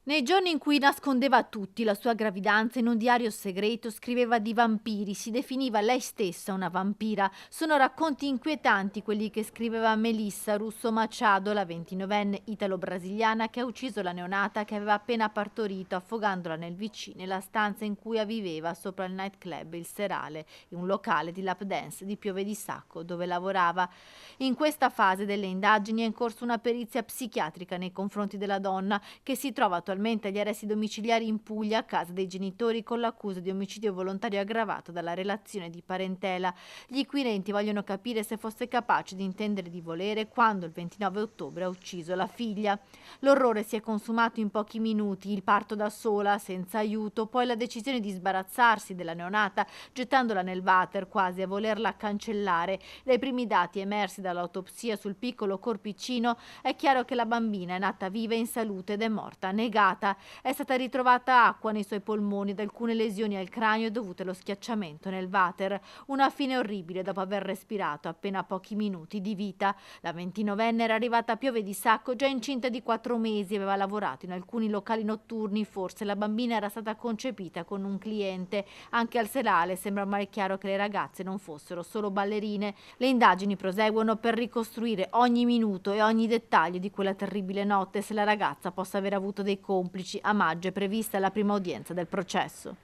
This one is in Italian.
Nei giorni in cui nascondeva a tutti la sua gravidanza in un diario segreto, scriveva di vampiri, si definiva lei stessa una vampira. Sono racconti inquietanti quelli che scriveva Melissa Russo Machado, la 29enne italo-brasiliana che ha ucciso la neonata che aveva appena partorito, affogandola nella stanza in cui viveva sopra il nightclub Il Serale, un locale di lap dance di Pieve di Sacco dove lavorava. In questa fase delle indagini è in corso una perizia psichiatrica nei confronti della donna che si trova attualmente agli arresti domiciliari in Puglia a casa dei genitori con l'accusa di omicidio volontario aggravato dalla relazione di parentela. Gli inquirenti vogliono capire se fosse capace di intendere di volere quando il 29 ottobre ha ucciso la figlia. L'orrore si è consumato in pochi minuti, il parto da sola, senza aiuto, poi la decisione di sbarazzarsi della neonata gettandola nel water quasi a volerla cancellare. Dai primi dati emersi dall'autopsia sul piccolo corpicino è chiaro che la bambina è nata viva e in salute ed è morta negata. È stata ritrovata acqua nei suoi polmoni ed alcune lesioni al cranio dovute allo schiacciamento nel water. Una fine orribile dopo aver respirato appena pochi minuti di vita. La 29enne era arrivata a Piove di Sacco già incinta di 4 mesi e aveva lavorato in alcuni locali notturni. Forse la bambina era stata concepita con un cliente. Anche al Serale sembra ormai chiaro che le ragazze non fossero solo ballerine. Le indagini proseguono per ricostruire ogni minuto e ogni dettaglio di quella terribile notte, se la ragazza possa aver avuto dei complici. A maggio è prevista la prima udienza del processo.